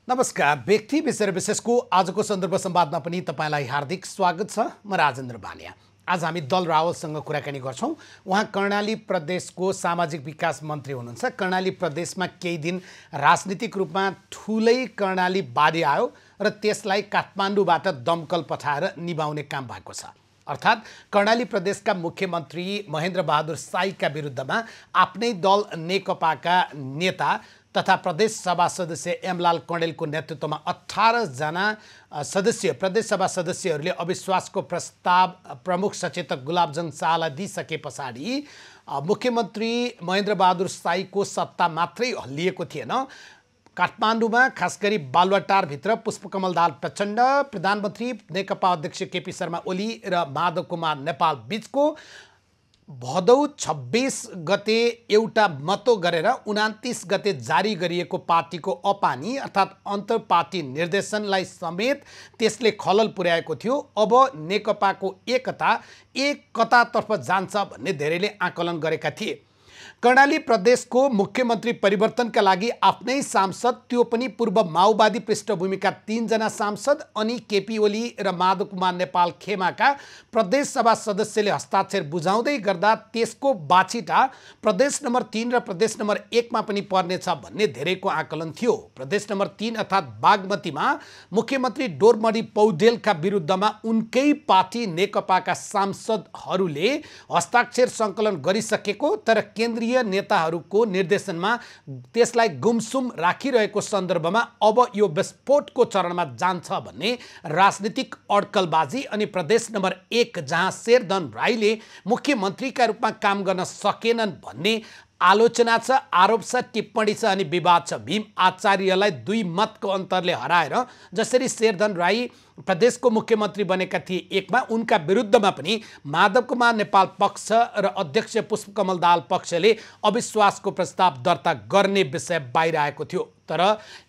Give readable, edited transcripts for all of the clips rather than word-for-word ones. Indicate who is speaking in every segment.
Speaker 1: नमस्कार। व्यक्ति विषय विशेषको आजको सन्दर्भ संवादमा पनि तपाईलाई हार्दिक स्वागत छ। म राजेन्द्र बानिया। आज हामी दल रावलसँग कुराकानी गर्छौं। उहाँ कर्णाली प्रदेशको सामाजिक विकास मन्त्री हुनुहुन्छ। कर्णाली प्रदेशमा केही दिन राजनीतिक रूपमा ठूलै कर्णाली बाढी आयो र त्यसलाई काठमाडौँबाट दमकल पठाएर निभाउने काम भएको छ। अर्थात् कर्णाली प्रदेशका मुख्यमन्त्री महेन्द्र बहादुर साईका विरुद्धमा आफ्नै दल नेकपाका नेता तथा प्रदेश सभा सदस्य एमलाल कणेलको नेतृत्वमा 18 जना प्रदेश सभा सदस्यहरूले अविश्वासको प्रस्ताव प्रमुख सचेतक गुलाबजंग शाहलाई दिइसके पछाडि मुख्यमन्त्री महेन्द्र बहादुर साईको सत्ता मात्रै हल्लिएको थिएन। काठमाडौँमा खास गरी बालुवाटारभित्र पुष्पकमल दाहाल प्रचण्ड, प्रधानमन्त्री नेकपा अध्यक्ष केपी शर्मा ओली र माधव कुमार नेपाल बीचको भदौ 26 गते एउटा मतो गरेर 29 गते जारी गरिएको पार्टीको अपानी अर्थात् अन्तर पार्टी निर्देशनलाई समेत त्यसले खलल पुर्याएको थियो। अब नेकपाको एकता एक कतातर्फ जान्छ भन्ने धेरैले आकलन गरेका थिए। कर्णाली प्रदेशको मुख्यमन्त्री परिवर्तनका लागि आफ्नै सांसद, त्यो पनि पूर्व माओवादी पृष्ठभूमिका 3 जना सांसद अनि केपी ओली र माधव कुमार नेपाल खेमाका प्रदेश सभा सदस्यले हस्ताक्षर बुझाउँदै गर्दा त्यसको बाछिटा प्रदेश नम्बर 3 र प्रदेश नम्बर 1 मा पनि पर्नेछ भन्ने धेरैको आकलन थियो। प्रदेश नम्बर 3 अर्थात् बागमतीमा मुख्यमन्त्री डोरमणि पौडेलका विरुद्धमा उनकै पार्टी नेकपाका सांसदहरूले हस्ताक्षर सङ्कलन गरिसकेको तर केन्द्रीय नेताहरूको निर्देशनमा त्यसलाई गुमसुम राखिरहेको सन्दर्भमा अब यो विस्फोटको चरणमा जान्छ भन्ने राजनीतिक अड्कलबाजी अनि प्रदेश नम्बर 1 जहाँ शेरधन राईले मुख्यमन्त्रीका रूपमा काम गर्न सकेनन् भन्ने आलोचना छ, आरोप छ, टिप्पणी छ अनि विवाद छ। भीम आचार्यलाई 2 मतको अन्तरले हराएर जसरी शेरधन राई प्रदेशको मुख्यमन्त्री बनेका थिए 1 मा, उनका विरुद्धमा पनि माधव कुमार नेपाल पक्ष र अध्यक्ष पुष्पकमल दाहाल पक्षले अविश्वासको प्रस्ताव दर्ता गर्ने विषय बाहिर आएको थियो। तर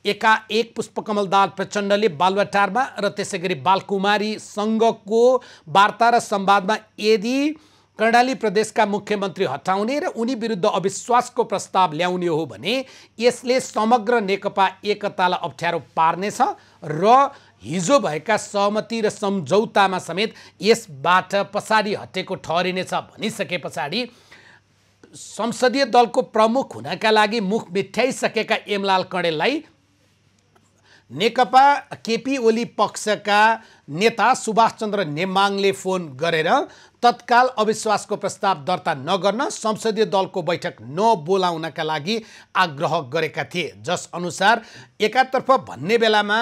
Speaker 1: एकाएक पुष्पकमल दाहाल प्रचण्डले बालुवाटारमा र त्यसैगरी बालकुमारीसँगको वार्ता र संवादमा यदि कर्णाली प्रदेशका मुख्यमन्त्री हटाउने र उनी विरुद्ध अविश्वासको प्रस्ताव ल्याउने हो भने यसले समग्र नेकपा एकतालाई अप्ठ्यारो पार्नेछ र हिजो भएका सहमति र सम्झौतामा समेत यसबाट पछाडि हटेको ठहरिनेछ भनिसके पछाडि संसदीय दलको प्रमुख हुनका लागि मुख मिठ्याइसकेका एमलाल कणेललाई नेकपा केपी ओली पक्षका नेता सुभाष चन्द्र नेमाङले फोन गरेर तत्काल अविश्वासको प्रस्ताव दर्ता नगर्न संसदीय दलको बैठक नबोलाउनका लागि आग्रह गरेका थिए। जस अनुसार एकातर्फ भन्ने बेलामा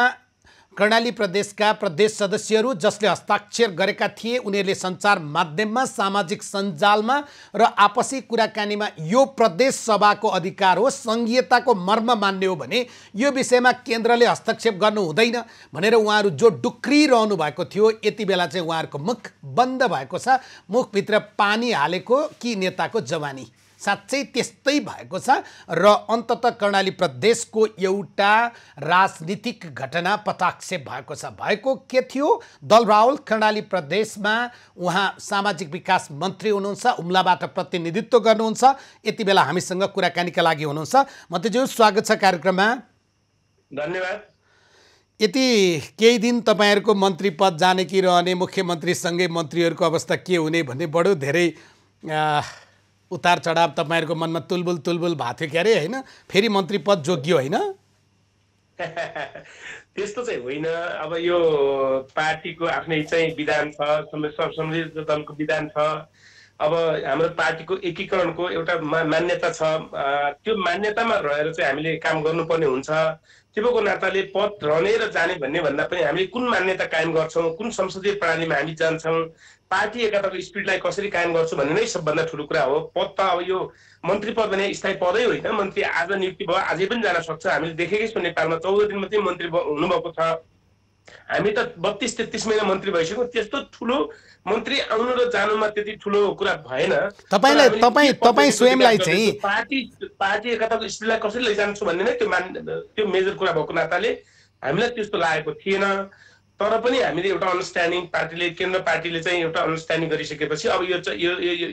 Speaker 1: कर्णाली प्रदेशका प्रदेश सदस्यहरू जसले हस्ताक्षर गरेका थिए उनीहरूले सञ्चार माध्यममा, सामाजिक सञ्जालमा र आपसी कुराकानीमा यो प्रदेश सभाको अधिकार हो, संघीयताको मर्म मान्ने हो भने यो विषयमा केन्द्रले हस्तक्षेप गर्नु हुँदैन भनेर उहाँहरू जो डुक्रिरहनु भएको थियो, यति बेला चाहिँ उहाँहरूको मुख बन्द भएको छ। मुखभित्र पानी हालेको कि नेताको जवानी, साँच्चै त्यस्तै भएको छ र अन्ततः कर्णाली प्रदेशको एउटा राजनीतिक घटना पटाक्षेप भएको छ। भएको के थियो? दल रावल कर्णाली प्रदेशमा उहाँ सामाजिक विकास मन्त्री हुनुहुन्छ, हुम्लाबाट प्रतिनिधित्व गर्नुहुन्छ। यति बेला हामीसँग कुराकानीका लागि हुनुहुन्छ। मन्त्रीज्यू, स्वागत छ कार्यक्रममा।
Speaker 2: धन्यवाद।
Speaker 1: यति केही दिन तपाईहरुको मन्त्री पद जाने कि रहने, मुख्यमन्त्रीसँगै मन्त्रीहरूको अवस्था के हुने भन्ने बडो धेरै उतार चढाव तपाईहरुको मनमा तुलबुल भएको थियो क्यारे, हैन? फेरि मन्त्री पद जोग्यो, हैन?
Speaker 2: त्यस्तो चाहिँ होइन। अब यो पार्टीको आफ्नै चाहिँ विधान छ, संसदीय दलको विधान छ। अब हाम्रो पार्टीको एकीकरणको एउटा मान्यता छ। त्यो मान्यतामा रहेर चाहिँ हामीले काम गर्नुपर्ने हुन्छ। त्यही नाताले पद रहने र जाने भन्ने भन्दा पनि हामीले कुन मान्यता कायम गर्छौं, कुन संसदीय प्रणालीमा हामी जान्छौं, पार्टी एकताको स्पिरिटलाई कसरी कायम गर्छु भन्ने नै सबभन्दा ठुलो कुरा हो। पद त अब यो मन्त्री पद भने स्थायी पदै होइन। मन्त्री आज नियुक्ति भयो, आजै पनि जान सक्छ। हामीले देखेकै छौँ नेपालमा 14 दिनमा चाहिँ मन्त्री हुनुभएको छ। हामी त 32-33 महिना मन्त्री भइसक्यौँ। त्यस्तो ठुलो मन्त्री आउनु र जानुमा त्यति ठुलो कुरा भएन।
Speaker 1: तपाईं स्वयंलाई चाहिँ
Speaker 2: पार्टी एकताको स्पिरिटलाई कसरी लैजान्छु भन्ने नै त्यो मेजर कुरा भएको नाताले हामीलाई त्यस्तो लागेको थिएन। तर पनि हामीले एउटा अन्डरस्ट्यान्डिङ केन्द्र पार्टीले चाहिँ एउटा अन्डरस्ट्यान्डिङ गरिसकेपछि अब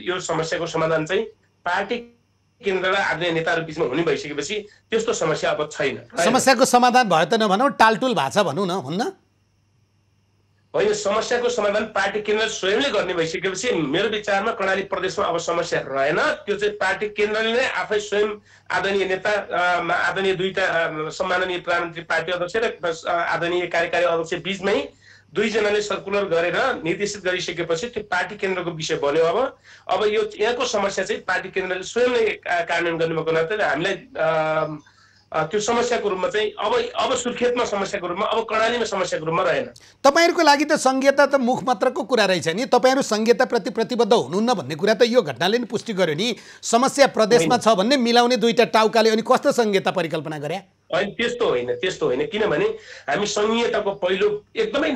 Speaker 2: यो समस्याको समाधान चाहिँ पार्टी केन्द्र र आदरणीय नेताहरू बिचमा हुने भइसकेपछि त्यस्तो समस्या अब छैन।
Speaker 1: समस्याको समाधान भयो त नभनौँ, टालटुल भएको छ भनौँ न, हुन्न?
Speaker 2: होइन, समस्याको समाधान पार्टी केन्द्र स्वयंले गर्ने भइसकेपछि मेरो विचारमा कर्णाली प्रदेशमा अब समस्या रहेन। त्यो चाहिँ पार्टी केन्द्रले नै आफै स्वयं आदरणीय नेता, आदरणीय दुईटा सम्माननीय प्रधानमन्त्री पार्टी अध्यक्ष र आदरणीय कार्यकारी अध्यक्ष बिचमै दुईजनाले सर्कुलर गरेर निर्देशित गरिसकेपछि त्यो पार्टी केन्द्रको विषय बन्यो। अब यो यहाँको समस्या चाहिँ पार्टी केन्द्रले स्वयंले कार्यान्वयन गर्नुभएको नाताले हामीलाई त्यो समस्याको रूपमा चाहिँ अब सुर्खेतमा समस्याको रूपमा, अब कर्णालीमा समस्याको रूपमा रहेन।
Speaker 1: तपाईँहरूको लागि त संहिता त मुख मात्रको कुरा रहेछ नि, तपाईँहरू संहिताप्रति प्रतिबद्ध हुनुहुन्न भन्ने कुरा त यो घटनाले नि पुष्टि गर्यो नि। समस्या प्रदेशमा छ भन्ने मिलाउने दुईटा टाउकाले अनि कस्तो संहिता परिकल्पना गरे?
Speaker 2: होइन, त्यस्तो होइन किनभने हामी संहिताको पहिलो एकदमै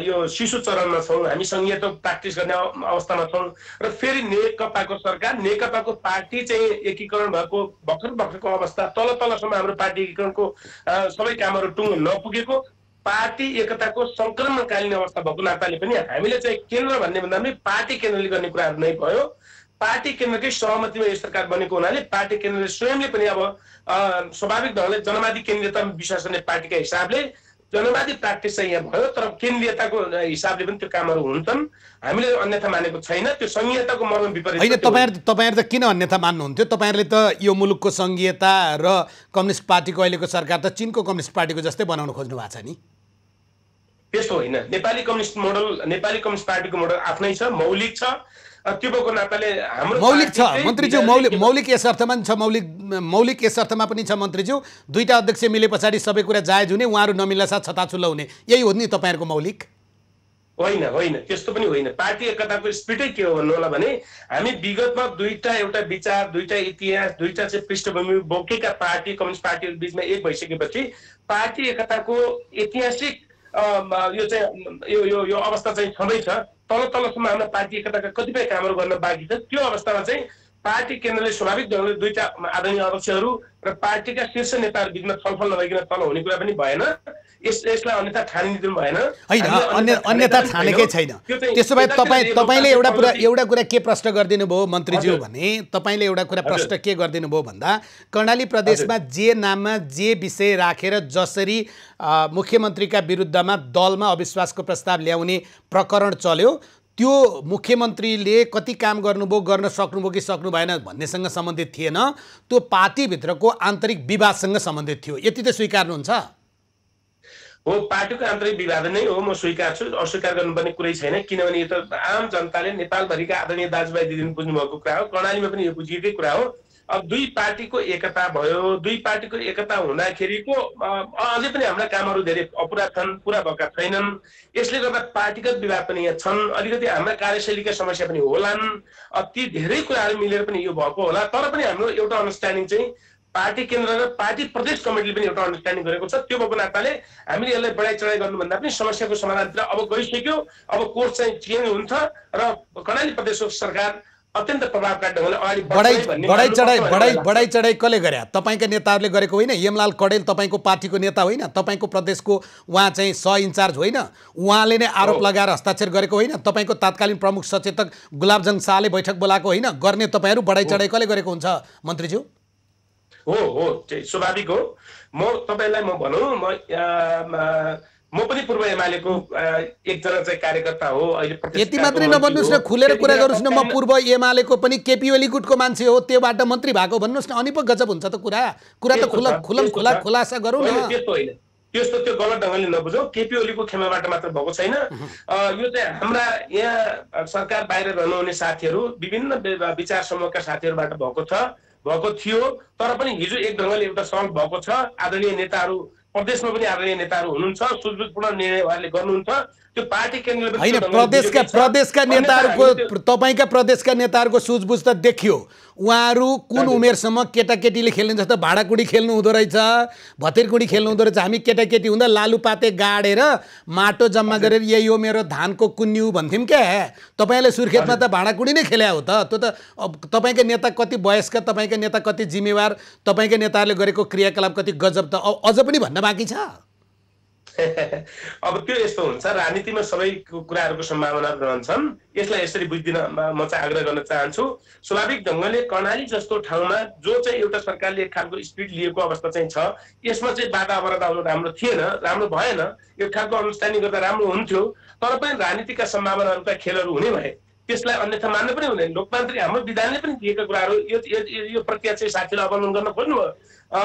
Speaker 2: यो शिशु चरणमा छौँ। हामी संहिता प्र्याक्टिस गर्ने अवस्थामा छौँ र फेरि नेकपाको सरकार, नेकपाको पार्टी चाहिँ एकीकरण भएको भर्खरको अवस्था, तलसम्म हाम्रो पार्टी एकीकरणको सबै कामहरू टुङ्गो नपुगेको, पार्टी एकताको सङ्क्रमणकालीन अवस्था भएको नाताले पनि हामीले चाहिँ केन्द्र भन्ने भन्दा पनि पार्टी केन्द्रले गर्ने कुराहरू नै भयो। पार्टी केन्द्रकै सहमतिमा यो सरकार बनेको हुनाले पार्टी केन्द्रले स्वयंले पनि अब स्वाभाविक ढङ्गले जनवादी केन्द्रीयतामा विश्वास गर्ने पार्टीका हिसाबले जनवादी प्र्याक्टिस चाहिँ यहाँ भयो, तर केन्द्रीयताको हिसाबले पनि त्यो कामहरू हुन्छन्। हामीले अन्यथा मानेको छैन। त्यो संहिताको मर्म विपरीत
Speaker 1: होइन। तपाईँहरू त किन अन्यथा मान्नुहुन्थ्यो? तपाईँहरूले त यो मुलुकको संघीयता र कम्युनिस्ट पार्टीको अहिलेको सरकार त चीनको कम्युनिस्ट पार्टीको जस्तै बनाउन खोज्नु भएको छ नि।
Speaker 2: त्यस्तो होइन। नेपाली कम्युनिस्ट पार्टीको मोडल आफ्नै छ, मौलिक छ। त्यो भएको नाताले हाम्रो
Speaker 1: मौलिक छ मन्त्रीज्यू, मौलिक यस अर्थमा पनि छ, मौलिक यस अर्थमा पनि छ मन्त्रीज्यू। दुईटा अध्यक्ष मिले पछाडि सबै कुरा जायज हुने, उहाँहरू नमिल्ला साथ छताछुल्ला हुने, यही हो नि तपाईँहरूको मौलिक?
Speaker 2: होइन, त्यस्तो पनि होइन। पार्टी एकताको स्पिरिटै के हो भन्नु होला भने हामी विगतमा एउटा विचार, दुईटा इतिहास, दुईटा चाहिँ पृष्ठभूमि बोकेका पार्टी, कम्युनिस्ट पार्टीहरू बिचमा एक भइसकेपछि पार्टी एकताको ऐतिहासिक यो चाहिँ यो अवस्था चाहिँ छँदैछ। तलसम्म हाम्रो पार्टी एकताका कतिपय कामहरू गर्न बाँकी छ। त्यो अवस्थामा चाहिँ पार्टी केन्द्रले स्वाभाविक ढङ्गले दुईटा आदरणीय अध्यक्षहरू र पार्टीका शीर्ष नेताहरू बिचमा छलफल नभइकन तल हुने कुरा पनि भएन। यसलाई अन्यथा ठानिदिनु भएन।
Speaker 1: होइन, अन्यथा ठानेकै छैन। त्यसो भए तपाईँले एउटा कुरा के प्रश्न गरिदिनु भयो मन्त्रीज्यू भने, तपाईँले एउटा कुरा प्रश्न के गरिदिनु भयो भन्दा, कर्णाली प्रदेशमा जे नाममा जे विषय राखेर जसरी मुख्यमन्त्रीका विरुद्धमा दलमा अविश्वासको प्रस्ताव ल्याउने प्रकरण चल्यो, त्यो मुख्यमन्त्रीले कति काम गर्नुभयो, गर्न सक्नुभयो कि सक्नु भएन भन्नेसँग सम्बन्धित थिएन, त्यो पार्टीभित्रको आन्तरिक विवादसँग सम्बन्धित थियो। यति त स्वीकार्नुहुन्छ?
Speaker 2: हो, पार्टीको आन्तरिक विवाद नै हो, म स्वीकार्छु। अस्वीकार गर्नुपर्ने कुरै छैन। किनभने यो त आम जनताले, नेपालभरिका आदरणीय दाजुभाइ दिदीले बुझ्नुभएको कुरा हो। कर्णालीमा पनि यो बुझिएकै कुरा हो। अब दुई पार्टीको एकता भयो। दुई पार्टीको एकता हुँदाखेरिको अझै पनि हाम्रा कामहरू धेरै अपुरा छन्, पुरा भएका छैनन्। यसले गर्दा पार्टीगत विवाद पनि यहाँ छन्, अलिकति हाम्रा कार्यशैलीका समस्या पनि होलान्। ती धेरै कुराहरू मिलेर पनि यो भएको होला। तर पनि हाम्रो एउटा अन्डरस्ट्यान्डिङ चाहिँ पार्टी केन्द्र र पार्टी प्रदेश कमिटीले पनि एउटा अन्डरस्ट्यान्डिङ गरेको छ। त्यो भएको नाताले हामीले यसलाई बढाइ चढाइ गर्नुभन्दा पनि समस्याको समाधानतिर अब गइसक्यो। अब कोर्स चाहिँ चेन्ज हुन्छ र कर्णाली प्रदेशको सरकार अत्यन्त प्रभावकारी ढङ्गले अगाडि
Speaker 1: बढाइ चढाइ कसले गरे? तपाईँका नेताहरूले गरेको होइन? यमलाल कडेल तपाईँको पार्टीको नेता होइन? तपाईँको प्रदेशको उहाँ चाहिँ इन्चार्ज होइन? उहाँले नै आरोप लगाएर हस्ताक्षर गरेको होइन? तपाईँको तत्कालीन प्रमुख सचेतक गुलाबजङ शाहले बैठक बोलाएको होइन? गर्ने तपाईँहरू बढाइ चढाइ कसले गरेको हुन्छ मन्त्रीज्यू?
Speaker 2: हो, स्वाभाविक हो। तपाईँलाई म भनौँ, म पनि पूर्व एमालेको एकजना चाहिँ कार्यकर्ता हो। अहिले
Speaker 1: यति मात्रै नभन्नुहोस् न, खुलेर कुरा गर्नुहोस् न। म पूर्व एमालेको पनि केपी ओली गुटको मान्छे हो, त्योबाट मन्त्री भएको भन्नुहोस् न, अनि पो गजब हुन्छ त कुरा त खुलासा गरौँ न।
Speaker 2: त्यस्तो त्यो गलत ढङ्गले नबुझौँ। केपी ओलीको खेमाबाट मात्र भएको छैन। यो चाहिँ हाम्रा यहाँ सरकार बाहिर रहनुहुने साथीहरू, विभिन्न विचार समूहका साथीहरूबाट भएको थियो। तर पनि हिजो एक ढङ्गले एउटा सल्भ भएको छ। आदरणीय नेताहरू प्रदेशमा पनि आदरणीय नेताहरू हुनुहुन्छ, सुझबुझपूर्ण निर्णय उहाँहरूले गर्नुहुन्छ। त्यो पार्टी केन्द्रले
Speaker 1: होइन, प्रदेशका नेताहरूको, तपाईँका प्रदेशका नेताहरूको सुझबुझ त देखियो। उहाँहरू कुन उमेरसम्म केटाकेटीले खेल्ने जस्तो भाँडाकुडी खेल्नु हुँदो रहेछ, भतेरकुडी खेल्नु हुँदो रहेछ। हामी केटाकेटी हुँदा लालुपाते गाडेर माटो जम्मा गरेर यही हो मेरो धानको कुन्यु भन्थ्यौँ क्या। तपाईँले सुर्खेतमा त भाँडाकुडी नै खेल्या हो त। त्यो त तपाईँका नेता कति वयस्क, तपाईँका नेता कति जिम्मेवार, तपाईँका नेताहरूले गरेको क्रियाकलाप कति गजब, त अझ पनि भन्न बाँकी छ।
Speaker 2: अब त्यो यस्तो हुन्छ, राजनीतिमा सबै कुराहरूको सम्भावनाहरू रहन्छन्। यसलाई यसरी बुझ्दिन म चाहिँ आग्रह गर्न चाहन्छु। स्वाभाविक ढङ्गले कर्णाली जस्तो ठाउँमा जो चाहिँ एउटा सरकारले एक खालको स्पिड लिएको अवस्था चाहिँ छ, यसमा चाहिँ बाधा अवरोध आउनु राम्रो थिएन, राम्रो भएन। एक खालको अन्डरस्ट्यान्डिङ गर्दा राम्रो हुन्थ्यो, तर पनि राजनीतिका सम्भावनाहरूका खेलहरू हुने भए त्यसलाई अन्यथा मान्नु पनि हुँदैन। लोकतान्त्रिक हाम्रो विधानले पनि दिएका कुराहरू यो प्रक्रिया चाहिँ साथीले अवलम्बन गर्न खोज्नुभयो,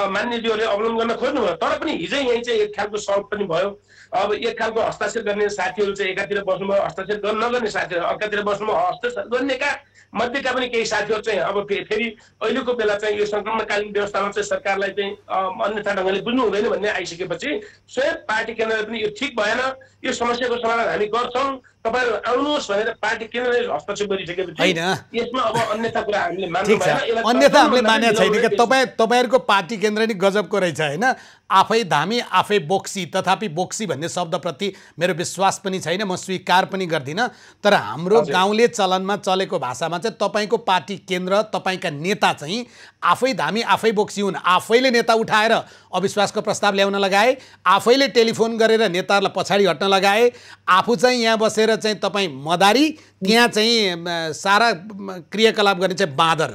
Speaker 2: मान्यज्यूहरूले अवलम्बन गर्न खोज्नुभयो, तर पनि हिजै यहीँ चाहिँ एक खालको सल्ट पनि भयो। अब एक खालको हस्ताक्षर गर्ने साथीहरू चाहिँ एकातिर बस्नुभयो, हस्ताक्षर नगर्ने साथीहरू अर्कातिर बस्नुभयो। हस्ताक्षर गर्नेका मध्येका पनि केही साथीहरू चाहिँ अब फेरि अहिलेको बेला चाहिँ यो सङ्क्रमणकालीन व्यवस्थामा चाहिँ सरकारलाई चाहिँ अन्यथा ढङ्गले बुझ्नु हुँदैन भन्ने आइसकेपछि स्वयं पार्टी केन्द्रले पनि यो ठिक भएन, यो समस्याको समाधान हामी गर्छौँ, तपाईँहरू आउनुहोस् भनेर पार्टी केन्द्रले हस्तक्षेप गरिसकेपछि यसमा अब अन्यथा कुरा हामीले मान्नु भएन।
Speaker 1: अन्यथा हामीले मानेको छैन कि तपाईँहरूको पार्टी केन्द्र नि गजबको रहेछ होइन। आफै धामी आफै बोक्सी, तथापि बोक्सी भन्ने शब्दप्रति मेरो विश्वास पनि छैन, म स्वीकार पनि गर्दिनँ। तर हाम्रो गाउँले चलनमा चलेको भाषामा चाहिँ तपाईँको पार्टी केन्द्र, तपाईँका नेता चाहिँ आफै धामी आफै बोक्सी हुन्। आफैले नेता उठाएर अविश्वासको प्रस्ताव ल्याउन लगाए, आफैले टेलिफोन गरेर नेताहरूलाई पछाडि हट्न लगाए, आफू चाहिँ यहाँ बसेर चाहिँ तपाईँ मदारी, त्यहाँ चाहिँ सारा क्रियाकलाप गर्ने चाहिँ बाँदर।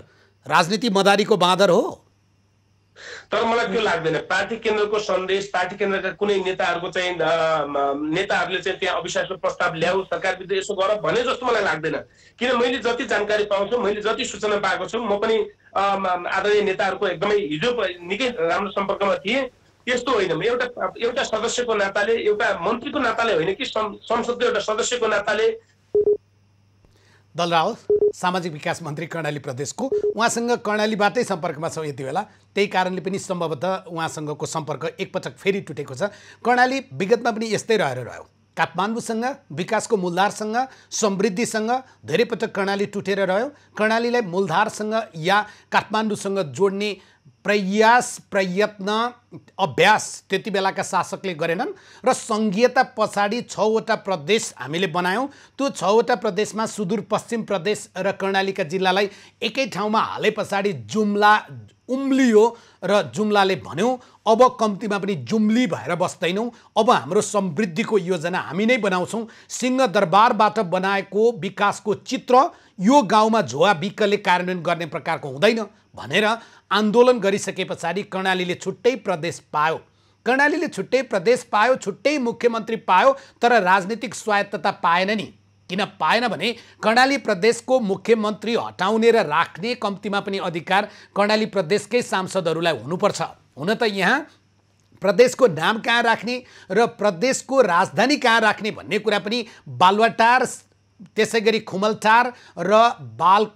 Speaker 1: राजनीति मदारीको बाँदर हो।
Speaker 2: तर मलाई त्यो लाग्दैन। पार्टी केन्द्रको सन्देश, पार्टी केन्द्रका कुनै नेताहरूको चाहिँ नेताहरूले चाहिँ त्यहाँ अविश्वासको प्रस्ताव ल्याऊ, सरकार विरुद्ध यसो गर भने जस्तो मलाई लाग्दैन। किन मैले जति जानकारी पाउँछु, मैले जति सूचना पाएको छु, म पनि आदरणीय नेताहरूको एकदमै हिजो निकै राम्रो सम्पर्कमा थिएँ। यस्तो होइन, एउटा सदस्यको नाताले, एउटा मन्त्रीको नाताले होइन कि संसदको एउटा सदस्यको नाताले।
Speaker 1: दल रावत सामाजिक विकास मन्त्री कर्णाली प्रदेशको, उहाँसँग कर्णालीबाटै सम्पर्कमा छौँ यति बेला, त्यही कारणले पनि सम्भवतः उहाँसँगको सम्पर्क एकपटक फेरि टुटेको छ। कर्णाली विगतमा पनि यस्तै रहेर रह्यो, काठमाडौँसँग, विकासको मूलधारसँग, समृद्धिसँग धेरै पटक कर्णाली टुटेर रह्यो। कर्णालीलाई मूलधारसँग या काठमाडौँसँग जोड्ने प्रयास, प्रयत्न, अभ्यास त्यति बेलाका शासकले गरेनन् र सङ्घीयता पछाडि 6वटा प्रदेश हामीले बनायौँ। त्यो 6वटा प्रदेशमा सुदूरपश्चिम प्रदेश र कर्णालीका जिल्लालाई एकै ठाउँमा हाले पछाडि जुम्ला उम्लियो र जुम्लाले भन्यो अब कम्तीमा पनि जुम्ली भएर बस्दैनौँ, अब हाम्रो समृद्धिको योजना हामी नै बनाउँछौँ। सिंहदरबारबाट बनाएको विकासको चित्र यो गाउँमा झोआ बिक्कले कार्यान्वयन गर्ने प्रकारको हुँदैन भनेर आन्दोलन गरिसके पछाडि कर्णालीले छुट्टै प्रदेश पायो। कर्णालीले छुट्टै प्रदेश पायो, छुट्टै मुख्यमन्त्री पायो, तर राजनीतिक स्वायत्तता पाएन नि। किन पाएन भने कर्णाली प्रदेशको मुख्यमन्त्री हटाउने र राख्ने कम्तीमा पनि अधिकार कर्णाली प्रदेशकै सांसदहरूलाई हुनुपर्छ। हुन त यहाँ प्रदेशको नाम कहाँ राख्ने र प्रदेशको राजधानी कहाँ राख्ने भन्ने कुरा पनि बालुवाटार, त्यसै गरी खुमलटार र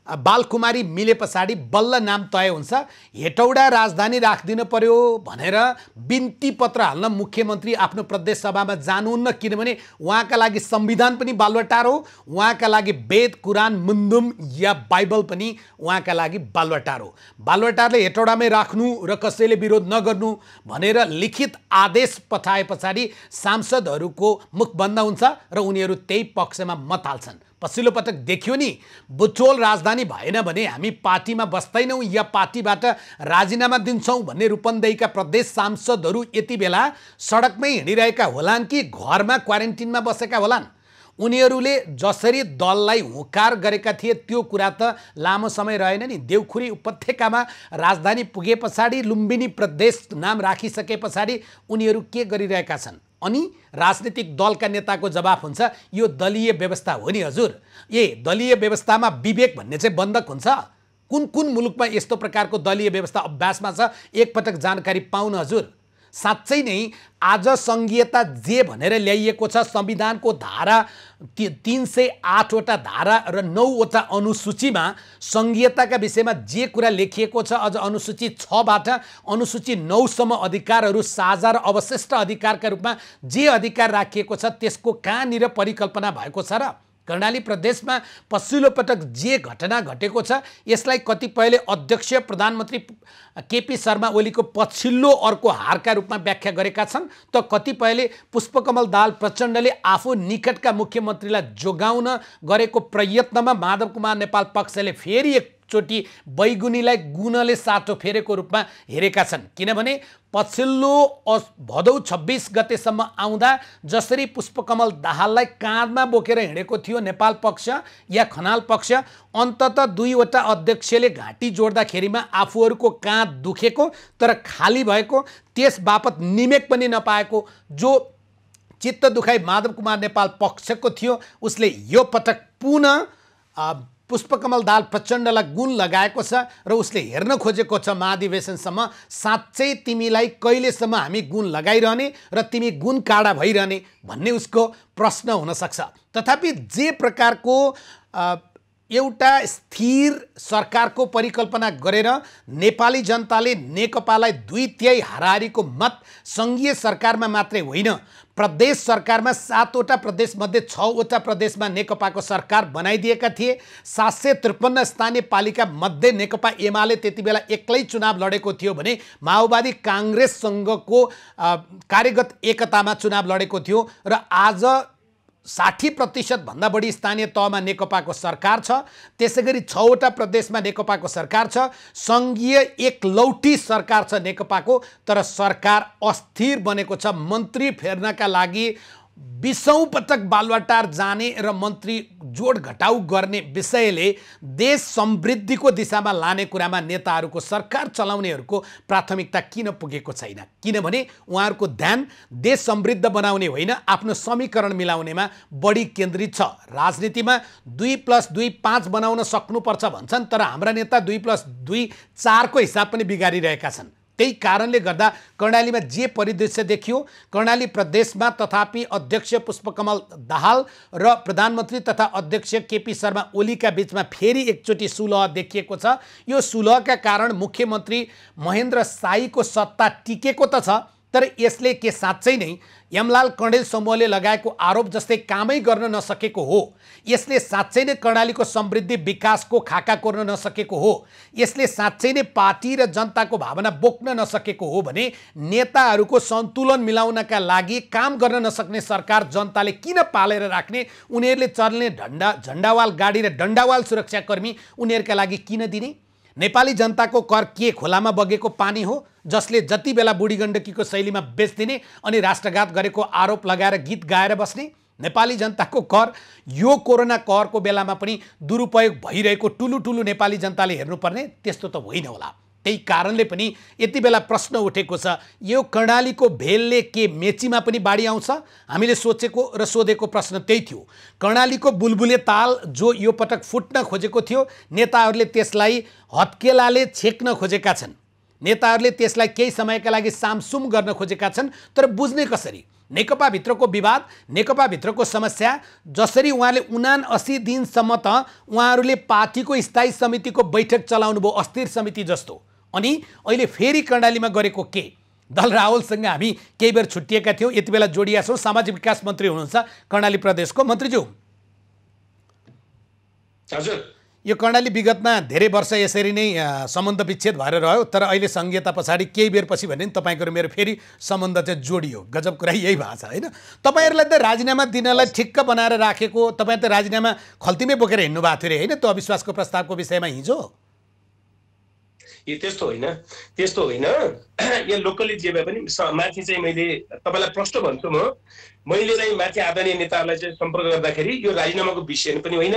Speaker 1: बालकुमारी मिले पछाडि बल्ल नाम तय हुन्छ। हेटौडा राजधानी राखिदिनु पर्यो भनेर बिन्ती पत्र हाल्न मुख्यमन्त्री आफ्नो प्रदेश सभामा जानुहुन्न, किनभने उहाँका लागि संविधान पनि बालुवाटार हो, उहाँका लागि वेद, कुरान, मुन्दुम या बाइबल पनि उहाँका लागि बालुवाटार हो। बालुवाटारले हेटौडामै राख्नु र कसैले विरोध नगर्नु भनेर लिखित आदेश पठाए पछाडि सांसदहरूको मुख बन्द हुन्छ र उनीहरू त्यही पक्षमा मत हाल्छन्। पछिल्लो पटक देखियो नि, बुटोल राजधानी भएन भने हामी पार्टीमा बस्दैनौँ या पार्टीबाट राजीनामा दिन्छौँ भन्ने रूपन्देहीका प्रदेश सांसदहरू यति बेला सडकमै हिँडिरहेका होलान् कि घरमा क्वारेन्टिनमा बसेका होलान्। उनीहरूले जसरी दललाई हुकार गरेका थिए त्यो कुरा त लामो समय रहेन नि। देउखुरी उपत्यकामा राजधानी पुगे पछाडि, लुम्बिनी प्रदेश नाम राखिसके पछाडि उनीहरू के गरिरहेका छन्? अनि राजनीतिक दलका नेताको जवाफ हुन्छ यो दलीय व्यवस्था हो नि हजुर। दलीय व्यवस्थामा विवेक भन्ने चाहिँ बन्धक हुन्छ। कुन कुन मुलुकमा यस्तो प्रकारको दलीय व्यवस्था अभ्यासमा छ एकपटक जानकारी पाउन हजुर। साँच्चै नै आज सङ्घीयता जे भनेर ल्याइएको छ, संविधानको धारा 308वटा धारा र 9वटा अनुसूचीमा सङ्घीयताका विषयमा जे कुरा लेखिएको छ, अझ अनुसूची 6बाट अनुसूची 9सम्म अधिकारहरू साझा र अवशिष्ट अधिकारका रूपमा जे अधिकार राखिएको छ त्यसको कहाँनिर परिकल्पना भएको छ र? कर्णाली प्रदेशमा पछिल्लो पटक जे घटना घटेको छ यसलाई कतिपयले अध्यक्ष प्रधानमन्त्री केपी शर्मा ओलीको पछिल्लो अर्को हारका रूपमा व्याख्या गरेका छन्, त कतिपयले पुष्पकमल दाहाल प्रचण्डले आफू निकटका मुख्यमन्त्रीलाई जोगाउन गरेको प्रयत्नमा माधव कुमार नेपाल पक्षले फेरि एक एकचोटि बैगुनीलाई गुणले साटो फेरेको रूपमा हेरेका छन्। किनभने पछिल्लो भदौ 26 गतेसम्म आउँदा जसरी पुष्पकमल दाहाललाई काँधमा बोकेर हिँडेको थियो नेपाल पक्ष या खनाल पक्ष, अन्ततः दुईवटा अध्यक्षले घाँटी जोड्दाखेरिमा आफूहरूको काँध दुखेको तर खाली भएको, त्यस बापत निमेक पनि नपाएको जो चित्त दुखाइ माधव कुमार नेपाल पक्षको थियो, उसले यो पटक पुनः पुष्पकमल दाहाल प्रचण्डलाई गुण लगाएको छ र उसले हेर्न खोजेको छ महाधिवेशनसम्म साँच्चै तिमीलाई कहिलेसम्म हामी गुण लगाइरहने र तिमी गुण काडा भइरहने भन्ने उसको प्रश्न हुनसक्छ। तथापि जे प्रकारको एउटा स्थिर सरकारको परिकल्पना गरेर नेपाली जनताले नेकपालाई 2/3 हाराहारीको मत सङ्घीय सरकारमा मात्रै होइन प्रदेश सरकारमा 7वटा प्रदेशमध्ये 6वटा प्रदेशमा नेकपाको सरकार बनाइदिएका थिए। 753 स्थानीय पालिका मध्ये नेकपा एमाले त्यति बेला एक्लै चुनाव लडेको थियो भने माओवादी काङ्ग्रेससँगको कार्यगत एकतामा चुनाव लडेको थियो र आज 60% भन्दा बढी स्थानीय तहमा नेकपाको सरकार छ। त्यसैगरी 6वटा प्रदेशमा नेकपाको सरकार छ। सङ्घीय एकलौटी सरकार छ नेकपाको, तर सरकार अस्थिर बनेको छ। मन्त्री फेर्नका लागि 20औं पटक बालुवाटार जाने र मन्त्री जोड घटाउ गर्ने विषयले देश समृद्धिको दिशामा लाने कुरामा नेताहरूको सरकार चलाउनेहरूको प्राथमिकता किन पुगेको छैन? किनभने उहाँहरूको ध्यान देश समृद्ध बनाउने होइन, आफ्नो समीकरण मिलाउनेमा बढी केन्द्रित छ। राजनीतिमा 2+2 5 बनाउन सक्नुपर्छ भन्छन्, तर हाम्रा नेता 2+2 4 को हिसाब पनि बिगारिरहेका छन्। त्यही कारणले गर्दा कर्णालीमा जे परिदृश्य देखियो, कर्णाली प्रदेशमा तथापि अध्यक्ष पुष्पकमल दाहाल र प्रधानमन्त्री तथा अध्यक्ष केपी शर्मा ओलीका बीचमा फेरि एकचोटि सुलह देखिएको छ। यो सुलहका कारण मुख्यमन्त्री महेन्द्र साईको सत्ता टिकेको त छ, तर यसले के साँच्चै नै यमलाल कणेल समूहले लगाएको आरोप जस्तै कामै गर्न नसकेको हो? यसले साँच्चै नै कर्णालीको समृद्धि विकासको खाका कोर्न नसकेको हो? यसले साँच्चै नै पार्टी र जनताको भावना बोक्न नसकेको हो भने नेताहरूको सन्तुलन मिलाउनका लागि काम गर्न नसक्ने सरकार जनताले किन पालेर राख्ने? उनीहरूले चल्ने झण्डावाल गाडी र डण्डावाल सुरक्षाकर्मी उनीहरूका लागि किन दिने? नेपाली जनताको कर के खोलामा बगेको पानी हो जसले जति बेला बुढी गण्डकीको शैलीमा बेच्दिने अनि राष्ट्रघात गरेको आरोप लगाएर गीत गाएर बस्ने? नेपाली जनताको कर यो कोरोना कहरको बेलामा पनि दुरुपयोग भइरहेको ठुलो नेपाली जनताले हेर्नुपर्ने त्यस्तो त होइन होला। त्यही कारणले पनि यति बेला प्रश्न उठेको छ, यो कर्णालीको भेलले के मेचीमा पनि बाढी आउँछ? हामीले सोचेको र सोधेको प्रश्न त्यही थियो। कर्णालीको बुलबुले ताल जो यो पटक फुट्न खोजेको थियो, नेताहरूले त्यसलाई हत्केलाले छेक्न खोजेका छन्। नेताहरूले त्यसलाई केही समयका लागि सामसुम गर्न खोजेका छन्, तर बुझ्ने कसरी? नेकपा भित्रको विवाद, नेकपा भित्रको समस्या, जसरी उहाँले 79 दिनसम्म त उहाँहरूले पार्टीको स्थायी समितिको बैठक चलाउनु भयो अस्थिर समिति जस्तो, अनि अहिले फेरि कर्णालीमा गरेको के? दल रावलसँग हामी केही बेर छुट्टिएका थियौँ, यति बेला जोडिया छौँ। सामाजिक विकास मन्त्री हुनुहुन्छ कर्णाली प्रदेशको। मन्त्रीज्यू,
Speaker 2: हजुर,
Speaker 1: यो कर्णाली विगतमा धेरै वर्ष यसरी नै सम्बन्ध विच्छेद भएर रह्यो, तर अहिले संघीयता पछाडि केही बेरपछि भने नि तपाईँको र मेरो फेरि सम्बन्ध चाहिँ जोडियो। गजब कुरा यही भएको छ होइन? तपाईँहरूलाई त राजीनामा दिनलाई ठिक्क बनाएर राखेको, तपाईँ त राजीनामा खल्तीमै बोकेर हिँड्नु भएको थियो होइन त्यो अविश्वासको प्रस्तावको विषयमा हिजो?
Speaker 2: त्यस्तो होइन, त्यस्तो होइन। यहाँ लोकली जे भए पनि माथि चाहिँ मैले तपाईँलाई प्रश्न भन्छु, मैले चाहिँ माथि आदरणीय नेताहरूलाई चाहिँ सम्पर्क गर्दाखेरि यो राजीनामाको विषय पनि होइन,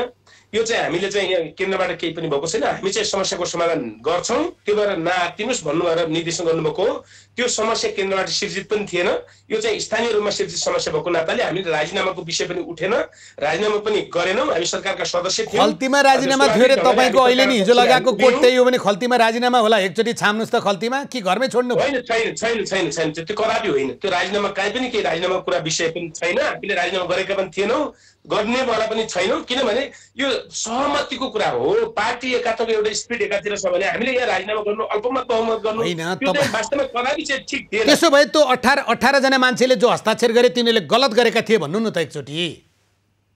Speaker 2: यो चाहिँ हामीले चाहिँ यहाँ केन्द्रबाट केही पनि भएको छैन, हामी चाहिँ समस्याको समाधान गर्छौँ, त्यो भएर नआत्तिनुस् भन्नुभएर निर्देशन गर्नुभएको हो। त्यो समस्या केन्द्रबाट सिर्जित पनि थिएन, यो चाहिँ स्थानीय रूपमा सिर्जित समस्या भएको नाताले हामीले राजीनामाको विषय पनि उठेन, राजीनामा पनि गरेनौँ। हामी सरकारका सदस्य थियौँ।
Speaker 1: खल्तीमा राजीनामा थियो रे तपाईँको? अहिले नि हिजो लगाएको कोट त्यही हो भने खल्तीमा राजीनामा होला? एकचोटि छाम्नुहोस् त खल्तीमा, कि घरमै छोड्नु?
Speaker 2: होइन, छैन, त्यो कदापि होइन। त्यो राजीनामा काहीँ पनि केही राजीनामा कुरा विषय पनि छैन। हामीले राजीनामा गरेका पनि थिएनौँ, गर्नेवाला पनि छैनौँ, किनभने यो सहमतिको कुरा हो। पार्टी एकातर्फ एउटा स्पिड एकातिर छ भने हामीले यहाँ राजीनामा गर्नु, अल्पमत बहुमत गर्नु, त्यो चाहिँ वास्तवमा कदापि चाहिँ ठिक थिएन।
Speaker 1: त्यसो भए त्यो 18 जना मान्छेले जो हस्ताक्षर गरे तिनीहरूले गलत गरेका थिए भन्नु न त एकचोटि।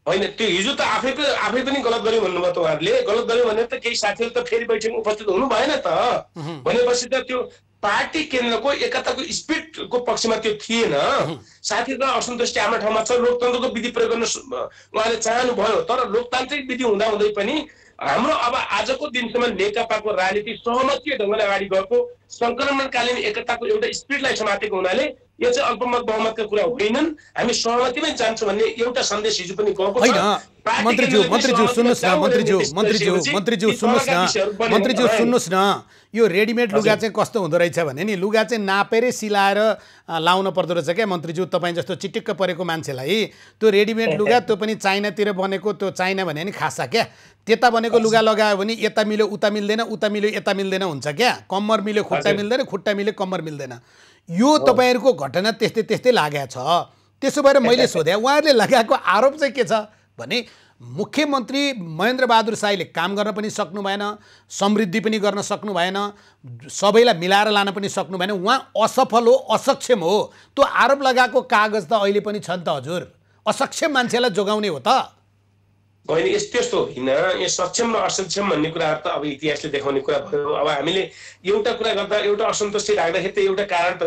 Speaker 2: होइन, त्यो हिजो त आफै पनि गलत गर्यो भन्नुभयो त उहाँहरूले। गलत गर्यो भने त केही साथीहरू त फेरि बैठकमा उपस्थित हुनु भएन त। भनेपछि त त्यो पार्टी केन्द्रको एकताको स्पिडको पक्षमा त्यो थिएन। साथीहरूको असन्तुष्टि हाम्रो ठाउँमा छ, लोकतन्त्रको विधि प्रयोग गर्न उहाँले चाहनुभयो, तर लोकतान्त्रिक विधि हुँदाहुँदै पनि हाम्रो अब आजको दिनसम्म नेकपाको राजनीति सहमतीय ढङ्गले अगाडि गएको संक्रमणकालीन एकताको एउटा स्पिरिटलाई समातेको हुनाले यो चाहिँ अल्पमत बहुमतका कुरा होइनन्, हामी सहमतिमै जान्छौँ भन्ने एउटा सन्देश हिजो पनि गएको छ।
Speaker 1: मन्त्रीज्यू सुन्नुहोस् न, यो रेडिमेड लुगा चाहिँ कस्तो हुँदो रहेछ भने नि, लुगा चाहिँ नापेरै सिलाएर लाउन पर्दो रहेछ क्या मन्त्रीज्यू। तपाईँ जस्तो चिटिक्क परेको मान्छेलाई त्यो रेडिमेड लुगा, त्यो पनि चाइनातिर बनेको, त्यो चाइना भने नि खासा क्या, त्यता बनेको लुगा लगायो भने यता मिल्यो उता मिल्दैन, उता मिल्यो यता मिल्दैन हुन्छ क्या, कम्मर मिल्यो खुट्टा मिल्दैन, खुट्टा मिल्यो कम्मर मिल्दैन। यो तपाईँहरूको घटना त्यस्तै त्यस्तै लागेको छ। त्यसो भएर मैले सोधेँ, उहाँहरूले लगाएको आरोप चाहिँ के छ भने मुख्यमन्त्री महेन्द्र बहादुर शाहले काम गर्न पनि सक्नु भएन, समृद्धि पनि गर्न सक्नु भएन, सबैलाई मिलाएर लान पनि सक्नु भएन, उहाँ असफल हो, असक्षम हो। त्यो आरोप लगाएको कागज त अहिले पनि छ नि त हजुर, असक्षम मान्छेलाई जोगाउने हो त
Speaker 2: होइन। त्यस्तो होइन, यो सक्षम र असक्षम भन्ने कुराहरू त अब इतिहासले देखाउने कुरा भयो। अब हामीले एउटा कुरा गर्दा एउटा असन्तुष्टि राख्दाखेरि त एउटा कारण त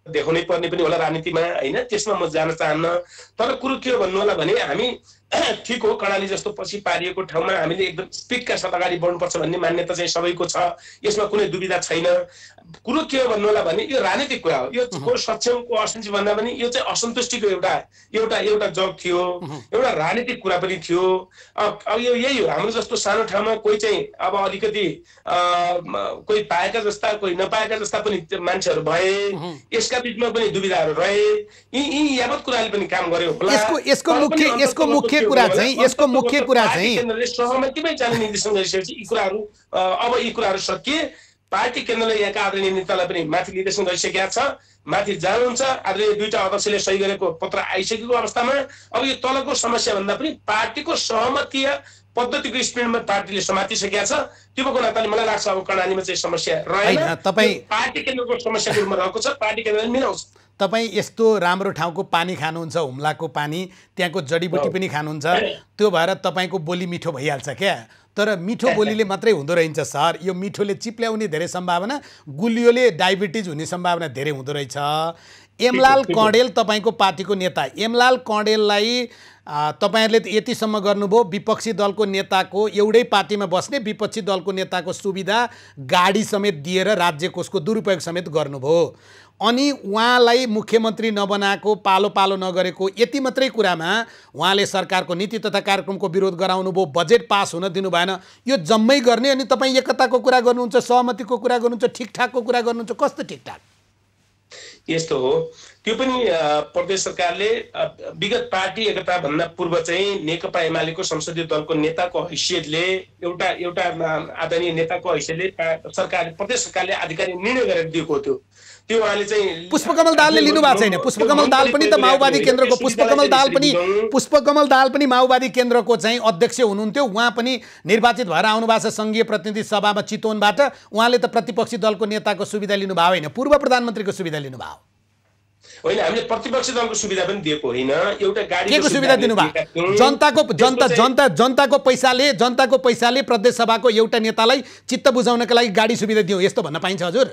Speaker 2: देखाउनै पर्ने पनि होला राजनीतिमा, होइन, त्यसमा म जान चाहन्न। तर कुरो के हो भन्नु होला भने हामी ठिक हो, कर्णाली जस्तो पछि पारिएको ठाउँमा हामीले एकदम स्पिडका साथ अगाडि बढ्नुपर्छ भन्ने मान्यता चाहिँ सबैको छ, यसमा कुनै दुविधा छैन। कुरो के हो भन्नु होला भने यो राजनीतिक कुरा हो। यो को सक्षम को असक्षम भन्दा पनि यो चाहिँ असन्तुष्टिको एउटा एउटा एउटा जग थियो, एउटा राजनीतिक कुरा पनि थियो। अब यो यही हो, हाम्रो जस्तो सानो ठाउँमा कोही चाहिँ अब अलिकति कोही पाएका जस्ता कोही नपाएका जस्ता पनि मान्छेहरू भए, यसका बिचमा पनि दुविधाहरू रहे। यी यावत कुराले पनि काम गर्यो होला।
Speaker 1: यसको मुख्य कुरा चाहिँ
Speaker 2: केन्द्रले सहमतिमै जाने निर्देशन गरिसकेपछि यी कुराहरू अब यी कुराहरू सकिए। पार्टी केन्द्रले यहाँका आदरणीय नेतालाई पनि माथि निर्देशन गरिसकेका छ, माथि जानुहुन्छ। आदरणीय दुईटा अध्यक्षले सही गरेको पत्र आइसकेको अवस्थामा अब यो तलको समस्या भन्दा पनि पार्टीको सहमतीय पद्धतिको स्पिडमा पार्टीले समातिसकेका छ। त्यो भएको नाताले मलाई लाग्छ अब कर्णालीमा चाहिँ समस्या रहेन, पार्टी केन्द्रको समस्याको रूपमा रहेको छ, पार्टी केन्द्रले मिलाउँछ।
Speaker 1: तपाईँ यस्तो राम्रो ठाउँको पानी खानुहुन्छ, हुम्लाको पानी, त्यहाँको जडीबुटी पनि खानुहुन्छ, त्यो भएर तपाईँको बोली मिठो भइहाल्छ क्या। तर मिठो बोलीले मात्रै हुँदो रहेछ सर, यो मिठोले चिप्ल्याउने धेरै सम्भावना, गुलियोले डायबिटिज हुने सम्भावना धेरै हुँदो रहेछ। एमलाल कँडेल तपाईँको पार्टीको नेता, एमलाल कँडेललाई तपाईँहरूले यतिसम्म गर्नुभयो, विपक्षी दलको नेताको एउटै पार्टीमा बस्ने विपक्षी दलको नेताको सुविधा गाडी समेत दिएर राज्य कोषको दुरुपयोग समेत गर्नुभयो। अनि उहाँलाई मुख्यमन्त्री नबनाएको, पालो पालो नगरेको, यति मात्रै कुरामा उहाँले सरकारको नीति तथा कार्यक्रमको विरोध गराउनु भयो, बजेट पास हुन दिनु भएन। यो जम्मै गर्ने अनि तपाईँ एकताको कुरा गर्नुहुन्छ, सहमतिको कुरा गर्नुहुन्छ, ठिकठाकको कुरा गर्नुहुन्छ, कस्तो ठिकठाक?
Speaker 2: यस्तो हो, त्यो पनि प्रदेश सरकारले विगत पार्टी एकता भन्दा पूर्व चाहिँ नेकपा एमालेको संसदीय दलको नेताको हैसियतले एउटा आदरणीय नेताको हैसियतले सरकारले प्रदेश सरकारले आधिकारिक निर्णय गरेर दिएको थियो। त्यो उहाँले चाहिँ
Speaker 1: पुष्पकमल दाहालले लिनु भएको छैन। पुष्पकमल दाहाल पनि त माओवादी केन्द्रको, पुष्पकमल दाहाल पनि माओवादी केन्द्रको चाहिँ अध्यक्ष हुनुहुन्थ्यो। उहाँ पनि निर्वाचित भएर आउनु भएको छ सङ्घीय प्रतिनिधि सभामा चितवनबाट। उहाँले त प्रतिपक्षी दलको नेताको सुविधा लिनुभयो होइन, पूर्व प्रधानमन्त्रीको सुविधा लिनुभयो
Speaker 2: होइन। हामीले प्रतिपक्षी दलको सुविधा पनि दिएको होइन, एउटा गाडीको
Speaker 1: सुविधा दिनुभयो। जनताको पैसाले प्रदेश सभाको एउटा नेतालाई चित्त बुझाउनका लागि गाडी सुविधा दियो, यस्तो भन्न पाइन्छ हजुर?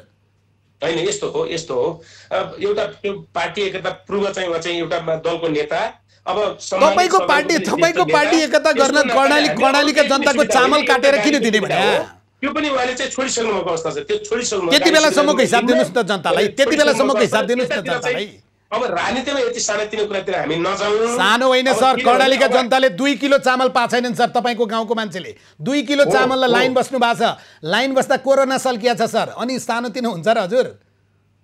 Speaker 2: होइन, यस्तो हो एउटा पार्टी एकता पूर्व चाहिँ एउटा दलको नेता। अब
Speaker 1: तपाईको पार्टी एकता गर्न कर्णालीका जनताको चामल काटेर किन दिने भने
Speaker 2: त्यो पनि उहाँले चाहिँ छोडिसक्नु भएको अवस्था छ। त्यो छोडिसक्नु,
Speaker 1: त्यति बेलासम्मको हिसाब दिनुहोस् न जनतालाई, त्यति बेलासम्मको हिसाब दिनुहोस् न जनतालाई।
Speaker 2: अब राजनीतिमा यति सानोतिनो कुरातिर हामी नजाउँ।
Speaker 1: सानो होइन सर, कर्णालीका जनताले 2 किलो चामल पाएको छैनन् सर। तपाईँको गाउँको मान्छेले 2 किलो चामललाई लाइन बस्नु भएको छ, लाइन बस्दा कोरोना सल्किया छ सर। अनि सानोतिनो हुन्छ र हजुर?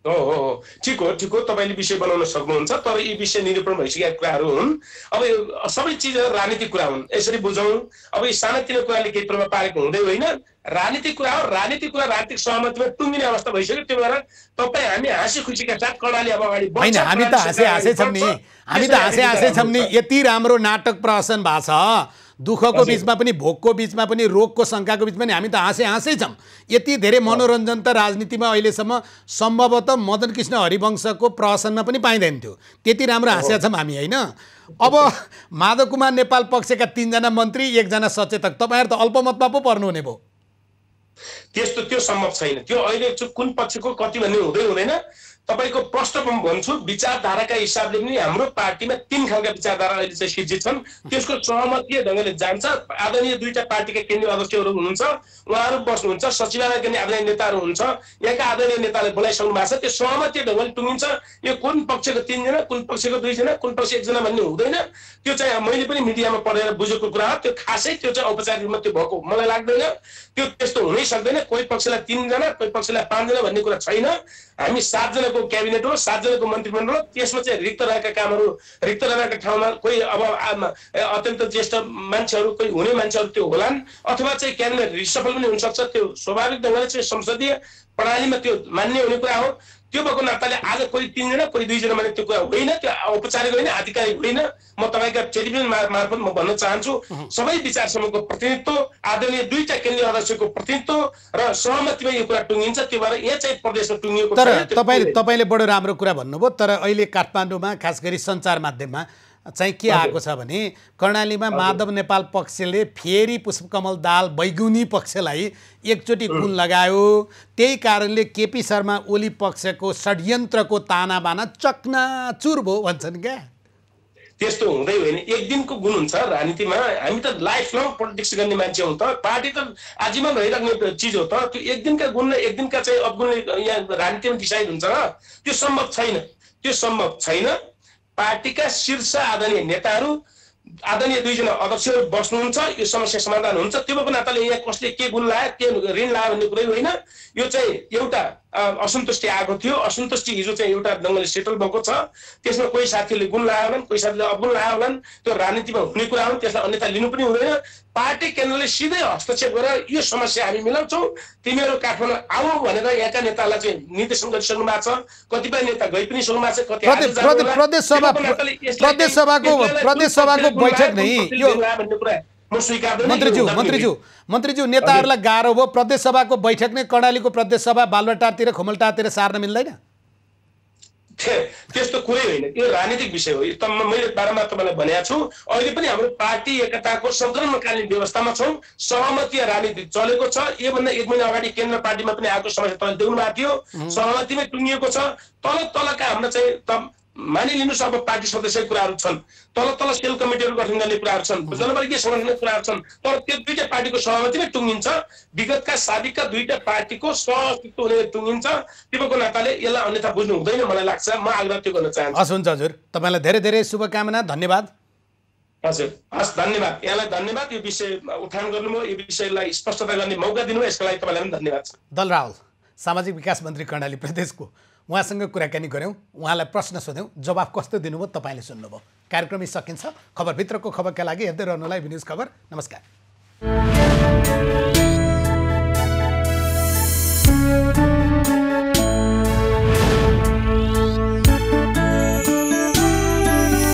Speaker 2: हो, ठिक हो, तपाईँले विषय बनाउन सक्नुहुन्छ, तर यी विषय निरूपण भइसकेका कुराहरू हुन्। अब सबै चिजहरू राजनीतिक कुरा हुन्, यसरी बुझौँ। अब यी सानोतिनो कुराले केही प्रभाव पारेको हुँदै होइन, राजनीतिक कुरा हो। राजनीतिक कुरा राजनीतिक सहमतिमा टुङ्गिने अवस्था भइसक्यो। त्यो भएर तपाईँ हामी हाँसी खुसीका साथ कर्णाली अब अगाडि बढ्छ।
Speaker 1: हामी त हाँसे छौँ नि, यति राम्रो नाटक प्रहसन भएको छ, दुःखको बिचमा पनि, भोकको बिचमा पनि, रोगको शङ्काको बिचमा पनि हामी त हाँसै छौँ। यति धेरै मनोरञ्जन त राजनीतिमा अहिलेसम्म सम्भवतः मदन कृष्ण हरिवंशको प्रहसनमा पनि पाइँदैन थियो। त्यति राम्रो हाँसेका छौँ हामी होइन। अब माधव कुमार नेपाल पक्षका 3 जना मन्त्री, 1 जना सचेतक, तपाईँहरू त अल्पमतमा पो पर्नुहुने भयो।
Speaker 2: त्यो सम्भव छैन। त्यो अहिले कुन पक्षको कति भन्ने हुँदैन। तपाईको प्रश्न पनि भन्छु विचारधाराका हिसाबले पनि हाम्रो पार्टीमा 3 खालका विचारधारा अहिले चाहिँ सिर्जित छन् त्यसको सहमतीय ढंगले जान्छ आदरणीय दुईटा पार्टीका केन्द्रीय अध्यक्षहरू हुनुहुन्छ उहाँहरू बस्नुहुन्छ सचिवालयका नि आदरणीय नेताहरू हुनुहुन्छ यहाँका आदरणीय नेताले बोलाइसक्नु भएको छ त्यो सहमतीय ढंगले टुङ्गिन्छ यो कुन पक्षको 3 जना कुन पक्षको 2 जना कुन पक्ष 1 जना भन्ने हुँदैन त्यो चाहिँ मैले पनि मिडियामा पढेर बुझेको कुरा हो त्यो खासै त्यो चाहिँ औपचारिक रूपमा त्यो भएको मलाई लाग्दैन त्यो त्यस्तो हुनै सक्दैन कोही पक्षलाई 3 जना कोही पक्षलाई 5 जना भन्ने कुरा छैन हामी 7 जनाको क्याबिनेट हो 7 जनाको मन्त्रीमण्डल हो त्यसमा चाहिँ रिक्त रहेका कामहरू रिक्त रहेका ठाउँमा कोही अब अत्यन्त ज्येष्ठ मान्छेहरू कोही हुने मान्छेहरू त्यो होलान् अथवा चाहिँ क्याबिनेट रिसफल पनि हुन सक्छ त्यो स्वाभाविक ढंगले चाहिँ संसदीय प्रणालीमा त्यो मान्य हुने कुरा हो त्यो भएको नाताले आज कोही 3 जना कोही 2 जना भने त्यो कुरा होइन त्यो औपचारिक होइन आधिकारिक होइन म तपाईका टेलिभिजन मार्फत म भन्न चाहन्छु सबै विचार समूहको प्रतिनिधित्व आदरणीय दुईटा केन्द्रीय अध्यक्षको प्रतिनिधित्व र सहमतिमा यो कुरा टुङ्गिन्छ त्यो भएर यहाँ चाहिँ प्रदेशमा टुङ्गिएको
Speaker 1: तर तपाईले बडो राम्रो कुरा भन्नुभयो तर अहिले काठमाडौँमा खास गरी सञ्चार माध्यममा चाहिँ के आएको छ भने कर्णालीमा माधव नेपाल पक्षले फेरि पुष्पकमल दाहाल बैगुनी पक्षलाई एकचोटि गुण लगायो त्यही कारणले केपी शर्मा ओली पक्षको षड्यन्त्रको तानाबाना चकनाचुर भयो भन्छन् क्या
Speaker 2: त्यस्तो हुँदै होइन एक दिनको गुण हुन्छ राजनीतिमा हामी त लाइफ लङ पोलिटिक्स गर्ने मान्छे हौं त पार्टी त आजीवन रहिराख्ने चीज हो त त्यो एक दिनका गुण र एक दिनका चाहिँ अवगुणले यहाँ राजनीतिमा डिसाइड हुन्छ र त्यो सम्भव छैन पार्टीका शीर्ष आदरणीय नेताहरू आदरणीय 2 जना अध्यक्षहरू बस्नुहुन्छ यो समस्या समाधान हुन्छ त्यो भएको नाताले यहाँ कसले के गुण लायो के ऋण लायो भन्ने कुरै होइन यो चाहिँ एउटा असन्तुष्टि आएको थियो असन्तुष्टि हिजो चाहिँ एउटा ढंगले सेटल भएको छ त्यसमा कोही साथीले गुण लायो होलान् कोही साथीले अवगुण लायो होलान् त्यो राजनीतिमा हुने कुरा हो त्यसलाई अन्यथा लिनु पनि हुँदैन पार्टी केन्द्रले सिधै हस्तक्षेप गरेर यो समस्या हामी मिलाउँछौं तिमीहरू काठमाडौँ आऊ भनेर यहाँका नेतालाई चाहिँ निर्देशन गरिसक्नु भएको छ कतिपय नेता गइ पनि सक्नु भएको छ कति
Speaker 1: प्रदेश सभाको बैठक नै यो मन्त्रीज्यू नेताहरूलाई गाह्रो भयो प्रदेश सभाको बैठक नै कर्णालीको प्रदेश सभा बालुवाटारतिर खुमलटारतिर सार्न मिल्दैन
Speaker 2: त्यस्तो कुरै होइन यो राजनीतिक विषय हो मैले बारम्बार तपाईलाई भनेको छु अहिले पनि हाम्रो पार्टी एकताको संक्रमणकालीन व्यवस्थामा छौं सहमति राजनीति चलेको छ यो भन्दा 1 महिना अगाडि केन्द्र पार्टीमा पनि आएको समस्या तपाईले देख्नु भएको थियो सहमतिमै टुङ्गिएको छ तलका हाम्रो चाहिँ मानिलिनुस् अब पार्टी सदस्यको कुराहरू छन् तल सेल कमिटीहरू गठन गर्ने कुराहरू छन् जनवर्गीय संगठनका कुराहरू छन् तर त्यो दुईटा पार्टीको सहमतिमै टुङ्गिन्छ विगतका साबिकका दुईटा पार्टीको सहअस्तित्व हुने टुङ्गिन्छ त्यसको नाताले यसलाई अन्यथा बुझ्नु हुँदैन मलाई लाग्छ म आग्रह त्यो गर्न चाहन्छु
Speaker 1: हस् हुन्छ हजुर तपाईलाई धेरै धेरै शुभकामना धन्यवाद
Speaker 2: हजुर हस् धन्यवाद यहाँलाई धन्यवाद यो विषय उठान गर्नुभयो यो विषयलाई स्पष्टता गर्ने मौका दिनुभयो यसको लागि तपाईलाई पनि धन्यवाद
Speaker 1: दल राहुल सामाजिक विकास मन्त्री कर्णाली प्रदेशको उहाँसँग कुराकानी गऱ्यौँ उहाँलाई प्रश्न सोध्यौँ जवाफ कस्तो दिनुभयो तपाईले सुन्नुभयो कार्यक्रम सकिन्छ खबरभित्रको खबरका लागि हेर्दै रहनुहोला न्यूज खबर नमस्कार